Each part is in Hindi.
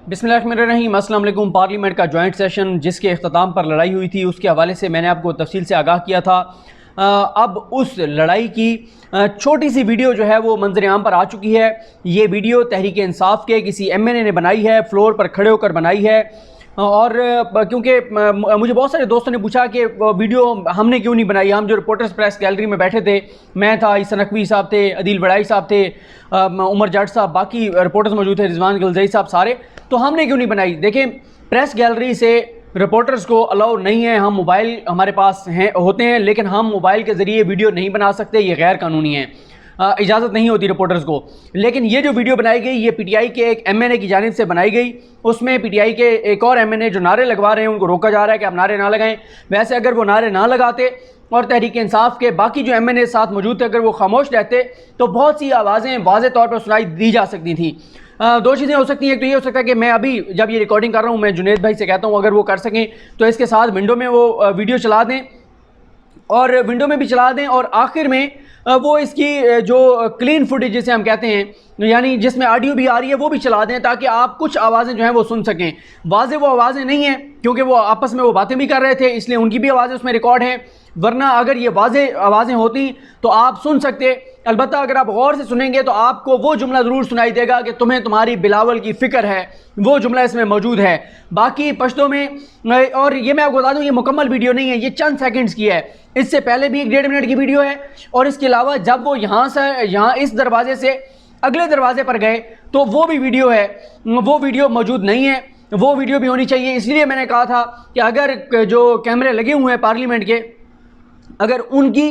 बिस्मिल्लाहिर्रहमानिर्रहीम। अस्सलाम वालेकुम। पार्लियामेंट का जॉइंट सेशन जिसके अख्ताम पर लड़ाई हुई थी उसके हवाले से मैंने आपको तफसील से आगाह किया था। अब उस लड़ाई की छोटी सी वीडियो जो है वो मंजर आम पर आ चुकी है। ये वीडियो तहरीक इंसाफ के किसी MNA ने बनाई है, फ्लोर पर खड़े होकर बनाई है। और क्योंकि मुझे बहुत सारे दोस्तों ने पूछा कि वीडियो हमने क्यों नहीं बनाई, हम जो रिपोर्टर्स प्रेस गैलरी में बैठे थे, मैं था, ईसा नकवी साहब थे, अदील बड़ाई साहब थे, उमर जाट साहब, बाकी रिपोर्टर्स मौजूद थे, रिजवान गिलजई साहब, सारे, तो हमने क्यों नहीं बनाई। देखें, प्रेस गैलरी से रिपोर्टर्स को अलाउ नहीं है, हम मोबाइल हमारे पास हैं होते हैं, लेकिन हम मोबाइल के ज़रिए वीडियो नहीं बना सकते, ये गैर कानूनी है, इजाज़त नहीं होती रिपोर्टर्स को। लेकिन ये जो वीडियो बनाई गई ये PTI के एक MNA की जानिब से बनाई गई। उसमें PTI के एक और MNA जो नारे लगवा रहे हैं उनको रोका जा रहा है कि आप नारे ना लगाएं। वैसे अगर वो नारे ना लगाते और तहरीक इंसाफ के बाकी जो MNA साथ मौजूद थे अगर वो खामोश रहते तो बहुत सी आवाज़ें वाज़े तौर पर सुनाई दी जा सकती थी। दो चीज़ें हो सकती हैं। एक तो ये हो सकता है कि मैं अभी जब ये रिकॉर्डिंग कर रहा हूँ मैं जुनेद भाई से कहता हूँ अगर वो कर सकें तो इसके साथ विंडो में वो वीडियो चला दें और विंडो में भी चला दें, और आखिर में वो इसकी जो क्लीन फुटेज जिसे हम कहते हैं यानी जिसमें ऑडियो भी आ रही है वो भी चला दें, ताकि आप कुछ आवाज़ें जो हैं वो सुन सकें। वाज़े वो आवाज़ें नहीं हैं क्योंकि वो आपस में वो बातें भी कर रहे थे, इसलिए उनकी भी आवाज़ें उसमें रिकॉर्ड हैं, वरना अगर ये वाज़े आवाज़ें होती तो आप सुन सकते। अलबत्ता अगर आप गौर से सुनेंगे तो आपको वो जुमला ज़रूर सुनाई देगा कि तुम्हें तुम्हारी बिलावल की फ़िक्र है, वो जुमला इसमें मौजूद है। बाकी पश्तो में, और ये मैं आपको बता दूँ ये मुकम्मल वीडियो नहीं है, ये चंद सेकंड्स की है, इससे पहले भी 1.5 मिनट की वीडियो है। और इसके अलावा जब वो यहाँ इस दरवाजे से अगले दरवाजे पर गए तो वो भी वीडियो है, वो वीडियो मौजूद नहीं है, वो वीडियो भी होनी चाहिए। इसलिए मैंने कहा था कि अगर जो कैमरे लगे हुए हैं पार्लियामेंट के अगर उनकी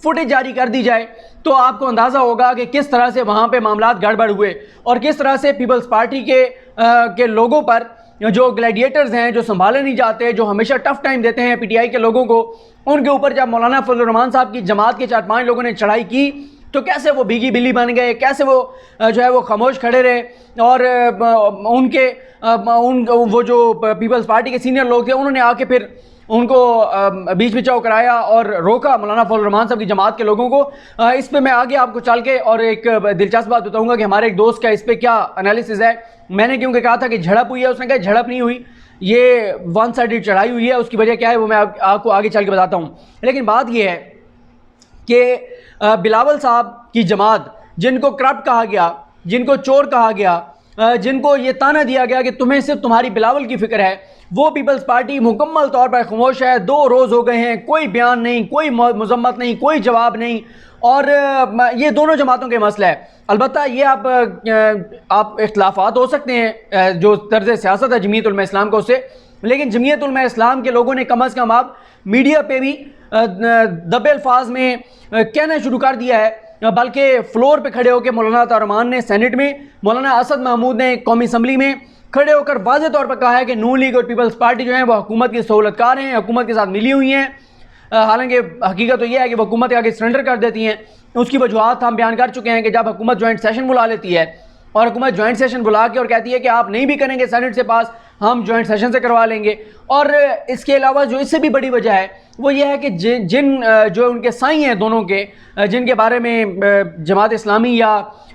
फुटेज जारी कर दी जाए तो आपको अंदाज़ा होगा कि किस तरह से वहाँ पे मामलात गड़बड़ हुए और किस तरह से पीपल्स पार्टी के लोगों पर जो ग्लैडिएटर्स हैं, जो संभाले नहीं जाते, जो हमेशा टफ टाइम देते हैं PTI के लोगों को, उनके ऊपर जब मौलाना फजलुर रहमान साहब की जमात के 4-5 लोगों ने चढ़ाई की तो कैसे वो भीगी बिल्ली बन गए, कैसे वो जो है वो खामोश खड़े रहे। और वो जो पीपल्स पार्टी के सीनियर लोग थे उन्होंने आके फिर उनको बीच बिचाव कराया और रोका मौलाना फजलुर रहमान साहब की जमात के लोगों को। इस पे मैं आगे आपको चल के और एक दिलचस्प बात बताऊंगा कि हमारे एक दोस्त का इस पे क्या एनालिसिस है। मैंने क्योंकि कहा था कि झड़प हुई है, उसने कहा झड़प नहीं हुई, ये वन साइडेड चढ़ाई हुई है, उसकी वजह क्या है वो मैं आपको आगे चल के बताता हूँ। लेकिन बात यह है कि बिलावल साहब की जमात जिनको करप्ट कहा गया, जिनको चोर कहा गया, जिनको ये ताना दिया गया कि तुम्हें सिर्फ तुम्हारी बिलावल की फिक्र है, वो पीपल्स पार्टी मुकम्मल तौर पर खामोश है। 2 रोज़ हो गए हैं, कोई बयान नहीं, कोई मजम्मत नहीं, कोई जवाब नहीं। और ये दोनों जमातों के मसला है। अलबत्ता ये आप इख्तलाफात हो सकते हैं जो तर्ज सियासत है जमीयत उलमा इस्लाम का उससे, लेकिन जमीयत उलमा इस्लाम के लोगों ने कम अज़ कम आप मीडिया पे भी दबे अल्फाज में कहना शुरू कर दिया है, बल्कि फ्लोर पे खड़े होकर मौलाना रहमान ने सेनेट में, मौलाना असद महमूद ने कौमी असम्बली में खड़े होकर वाज़े तौर पर कहा है कि नून लीग और पीपल्स पार्टी जो है वो हुकूमत की सहूलतकार हैं, हुकूमत के साथ मिली हुई हैं। हालांकि हकीकत तो यह है कि वो हुकूमत के आगे सरेंडर कर देती हैं। उसकी वजूहत हम बयान कर चुके हैं कि जब हुकूमत जॉइंट सेशन बुला लेती है और हुकूमत जॉइंट सेशन बुला के और कहती है कि आप नहीं भी करेंगे सेनेट से पास, हम जॉइंट सेशन से करवा लेंगे। और इसके अलावा जो इससे भी बड़ी वजह है वो ये है कि जिन जो उनके साई हैं दोनों के, जिनके बारे में जमात इस्लामी या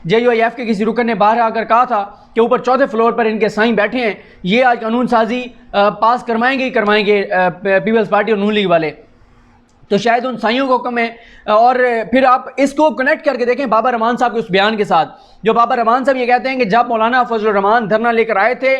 JUIF के किसी रुकन ने बाहर आकर कहा था कि ऊपर 4थे फ्लोर पर इनके साई बैठे हैं, ये आज कानून साजी पास करवाएंगे ही करवाएंगे पीपल्स पार्टी और नून लीग वाले, तो शायद उन साइयों को हुक्म है। और फिर आप इसको कनेक्ट करके देखें बाबा रहमान साहब के उस बयान के साथ, जो बाबा रहमान साहब ये कहते हैं कि जब मौलाना फजलुर रहमान धरना लेकर आए थे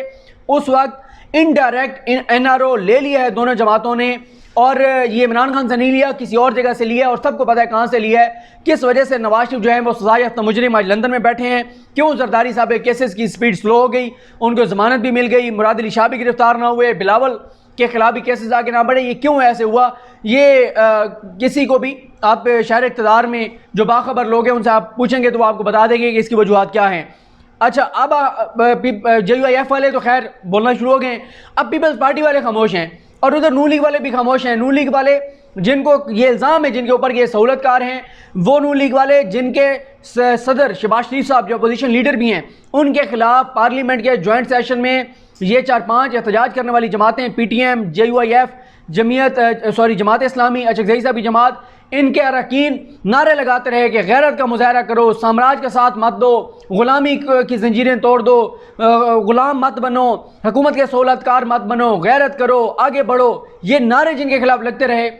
उस वक्त इनडायरेक्ट NRO ले लिया है दोनों जमातों ने, और ये इमरान खान से नहीं लिया, किसी और जगह से लिया, और सबको पता है कहाँ से लिया है, किस वजह से नवाज शरीफ जो है वो सजा याफ्ता मुजरिम आज लंदन में बैठे हैं, क्यों जरदारी साहब के केसेस की स्पीड स्लो हो गई, उनको ज़मानत भी मिल गई, मुराद अली शाह भी गिरफ्तार ना हुए, बिलावल के खिलाफ भी केसेस आगे ना बढ़े, ये क्यों ऐसे हुआ। ये किसी को भी आप शहर इक़्तिदार में जो बाखबर लोग हैं उनसे आप पूछेंगे तो वो आपको बता देंगे कि इसकी वजूहत क्या हैं। अच्छा, अब JUIF वाले तो खैर बोलना शुरू हो गए, अब पीपल्स पार्टी वाले खामोश हैं और उधर नून लीग वाले भी खामोश हैं। नून लीग वाले जिनको ये इल्ज़ाम है, जिनके ऊपर ये सहूलतकार हैं, वो नून लीग वाले जिनके सदर शहबाज शरीफ साहब जो अपोजिशन लीडर भी हैं, उनके खिलाफ पार्लियामेंट के जॉइंट सेशन में ये 4-5 एहतजाज करने वाली जमातें PTM, JUIF जमात इस्लामी, अचकज़ई साहब की जमात, इनके अरकान नारे लगाते रहे कि गैरत का मुजाहरा करो, साम्राज्य का साथ मत दो, ग़ुलामी की जंजीरें तोड़ दो, ग़ुलाम मत बनो, हुकूमत के सहूलतकार मत बनो, गैरत करो, आगे बढ़ो। ये नारे जिनके खिलाफ लगते रहे,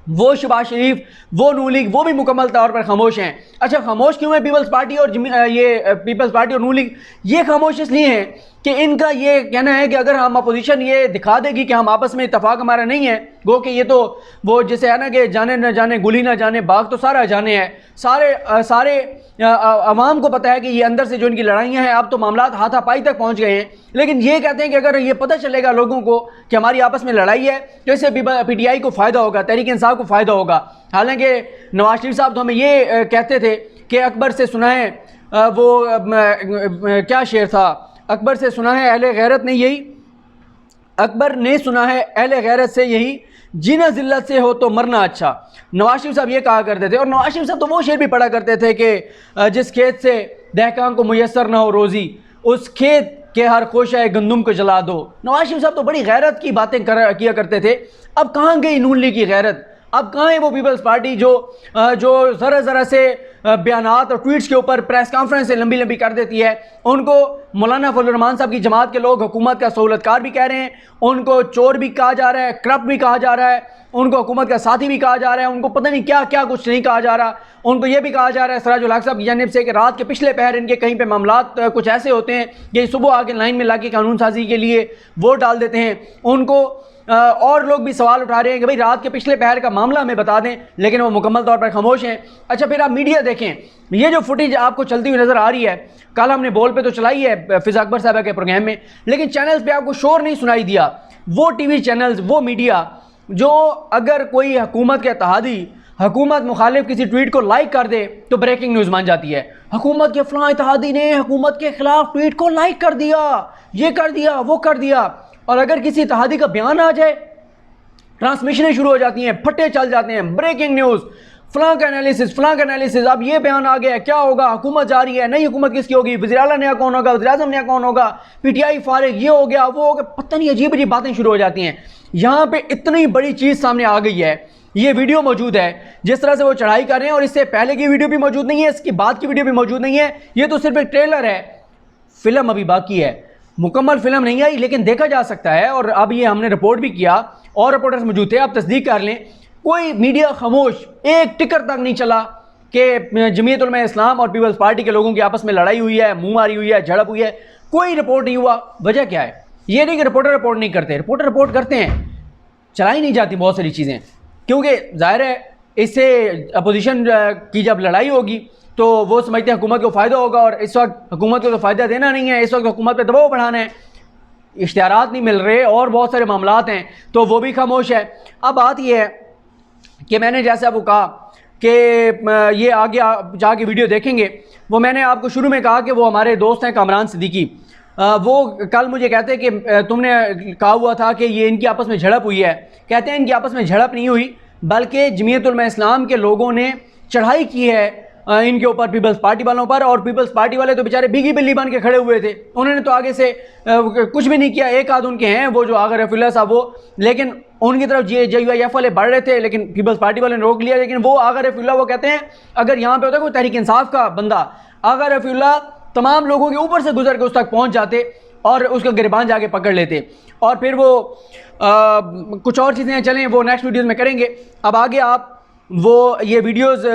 वो शहबाज शरीफ, वो नून लीग, वो भी मुकम्मल तौर पर खामोश हैं। अच्छा, खामोश क्यों है पीपल्स पार्टी और ये पीपल्स पार्टी और नून लीग? ये खामोश इसलिए हैं कि इनका ये कहना है कि अगर हम अपोजिशन ये दिखा देगी कि हम आपस में इत्तेफाक हमारा नहीं है, गो कि ये तो वो जैसे है ना कि जाने न जाने गुली ना जाने बाग तो सारा जाने है, सारे अवाम को पता है कि ये अंदर से जो इनकी लड़ाइयाँ हैं, अब तो मामला हाथापाई तक पहुँच गए हैं। लेकिन ये कहते हैं कि अगर ये पता चलेगा लोगों को कि हमारी आपस में लड़ाई है तो इससे PTI को फ़ायदा होगा, तहरीक इंसाफ को फ़ायदा होगा। हालांकि नवाज शरीफ साहब तो हमें ये कहते थे कि अकबर से सुना है क्या शेर था, अकबर से सुना है अहले गैरत ने यही, अकबर ने सुना है अहले गैरत से यही, जीना ज़िल्लत से हो तो मरना अच्छा। नवाज शरीफ साहब ये कहा करते थे। और नवाज शरीफ साहब तो वो शेर भी पढ़ा करते थे कि जिस खेत से दहकान को मुयस्सर ना हो रोज़ी, उस खेत के हर खोशाए गंदुम को जला दो। नवाज शरीफ साहब तो बड़ी गैरत की बातें किया करते थे। अब कहाँ गई नून लीग की गैरत? अब कहाँ है वो पीपल्स पार्टी जो ज़रा से बयानात और ट्वीट्स के ऊपर प्रेस कॉन्फ्रेंस से लंबी लंबी कर देती है? उनको मौलाना फजल रहमान साहब की जमात के लोग हुकूमत का सहूलतकार भी कह रहे हैं, उनको चोर भी कहा जा रहा है, करप्ट भी कहा जा रहा है, उनको हुकूमत का साथी भी कहा जा रहा है, उनको पता नहीं क्या क्या कुछ नहीं कहा जा रहा। उनको ये भी कहा जा रहा है सराजुल हक साहब की जानिब से कि रात के पिछले पहर इनके कहीं पे मामलात कुछ ऐसे होते हैं कि सुबह आके लाइन में लाके कानून साजी के लिए वोट डाल देते हैं। उनको और लोग भी सवाल उठा रहे हैं कि भाई रात के पिछले पहर का मामला हमें बता दें, लेकिन वो मुकम्मल तौर पर खामोश हैं। अच्छा, फिर आप मीडिया देखें, ये जो फुटेज आपको चलती हुई नज़र आ रही है, कल हमने बोल पे तो चलाई है फिज़ा अकबर साहब के प्रोग्राम में, लेकिन चैनल्स पे आपको शोर नहीं सुनाई दिया। वो TV चैनल्स, वो मीडिया जो अगर कोई हुकूमत के इत्तेहादी, हुकूमत मुखालिफ किसी ट्वीट को लाइक कर दे तो ब्रेकिंग न्यूज़ मान जाती है। हुकूमत के फलां इत्तेहादी ने हुकूमत के खिलाफ ट्वीट को लाइक कर दिया, ये कर दिया, वो कर दिया। और अगर किसी इत्तेहादी का बयान आ जाए, ट्रांसमिशनें शुरू हो जाती हैं, फट्टे चल जाते हैं, ब्रेकिंग न्यूज़, फलां का एनालिसिस, अब ये बयान आ गया, क्या होगा, हुकूमत जा रही है, नई हुकूमत किसकी होगी, वज़ीर आला नया कौन होगा, वज़ीर आज़म नया कौन होगा, PTI फारिग, ये हो गया, वो हो गया, पता नहीं अजीब अजीब बातें शुरू हो जाती हैं। यहाँ पे इतनी बड़ी चीज़ सामने आ गई है, ये वीडियो मौजूद है जिस तरह से वो चढ़ाई कर रहे हैं, और इससे पहले की वीडियो भी मौजूद नहीं है, इसकी बाद की वीडियो भी मौजूद नहीं है। ये तो सिर्फ एक ट्रेलर है, फिल्म अभी बाकी है, मुकम्मल फिल्म नहीं आई, लेकिन देखा जा सकता है। और अब ये हमने रिपोर्ट भी किया और रिपोर्टर्स मौजूद थे, आप तस्दीक कर लें, कोई मीडिया खामोश, एक टिकर तक नहीं चला कि जमीयत उलमा इस्लाम और पीपल्स पार्टी के लोगों की आपस में लड़ाई हुई है, मुंह मारी हुई है, झड़प हुई है, कोई रिपोर्ट नहीं हुआ। वजह क्या है? ये नहीं कि रिपोर्टर रिपोर्ट नहीं करते, रिपोर्टर रिपोर्ट करते हैं, चलाई नहीं जाती बहुत सारी चीज़ें, क्योंकि जाहिर है इससे अपोजिशन की जब लड़ाई होगी तो वो समझते हैं हुकूमत को फ़ायदा होगा, और इस वक्त हुकूमत को तो फ़ायदा देना नहीं है, इस वक्त हुकूमत पे दबाव बढ़ाना है, इश्तिहारात नहीं मिल रहे और बहुत सारे मामलात हैं, तो वो भी खामोश है। अब बात ये है कि मैंने जैसे आपको कहा कि ये आगे आप जाके वीडियो देखेंगे, वो मैंने आपको शुरू में कहा कि वो हमारे दोस्त हैं कामरान सिद्दीकी, वो कल मुझे कहते हैं कि तुमने कहा हुआ था कि ये इनकी आपस में झड़प हुई है। कहते हैं इनकी आपस में झड़प नहीं हुई, बल्कि जमीयत उलमा इस्लाम के लोगों ने चढ़ाई की है इनके ऊपर, पीपल्स पार्टी वालों पर, और पीपल्स पार्टी वाले तो बेचारे भीगी बिल्ली बन के खड़े हुए थे, उन्होंने तो आगे से कुछ भी नहीं किया। एक आध उनके हैं वो जो आगा रफीउल्लाह साहब, वो, लेकिन उनकी तरफ JUIF वाले बढ़ रहे थे, लेकिन पीपल्स पार्टी वाले ने रोक लिया। लेकिन वो आगा रफीउल्लाह, वो कहते हैं अगर यहाँ पे होता कोई तहरीक इंसाफ का बंदा, आगा रफीउल्लाह तमाम लोगों के ऊपर से गुजर के उस तक पहुँच जाते और उसका गिरबान जाके पकड़ लेते, और फिर वो कुछ और चीज़ें चलें वो नेक्स्ट वीडियोज़ में करेंगे। अब आगे आप वो ये वीडियोस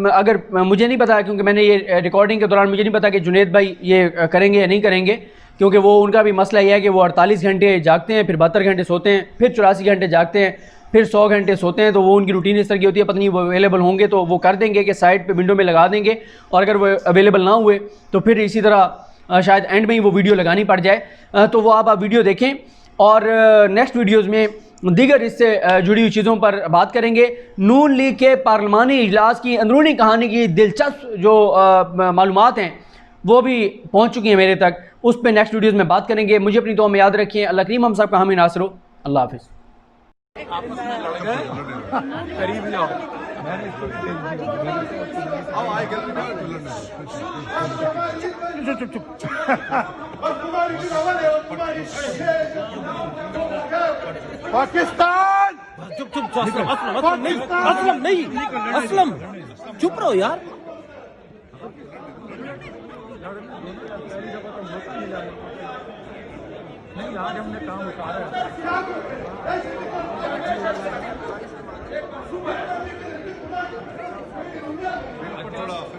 अगर मुझे नहीं पता, क्योंकि मैंने ये रिकॉर्डिंग के दौरान मुझे नहीं पता कि जुनेद भाई ये करेंगे या नहीं करेंगे, क्योंकि वो उनका भी मसला ये है कि वो 48 घंटे जागते हैं, फिर 72 घंटे सोते हैं, फिर 84 घंटे जागते हैं, फिर 100 घंटे सोते हैं, तो वो उनकी रूटीन इस तरह की होती है। पता नहीं वो अवेलेबल होंगे तो वो कर देंगे कि साइड पे विंडो में लगा देंगे, और अगर वो अवेलेबल ना हुए तो फिर इसी तरह शायद एंड में ही वो वीडियो लगानी पड़ जाए। तो वो आप वीडियो देखें, और नेक्स्ट वीडियोज़ में दीगर इससे जुड़ी हुई चीज़ों पर बात करेंगे। नून लीग के पार्लिमानी इजलास की अंदरूनी कहानी की दिलचस्प जो मालूमात हैं वो भी पहुंच चुकी हैं मेरे तक, उस पर नेक्स्ट वीडियोज़ में बात करेंगे। मुझे अपनी दुआ में याद रखिए। अल्लाह करीम हम सब का हामी नासिर हो। अल्लाह हाफिज़। पाकिस्तान चुप चुप असलम असलम नहीं, असलम नहीं, असलम चुप रहो यार। नहीं आज हमने काम उतारा है।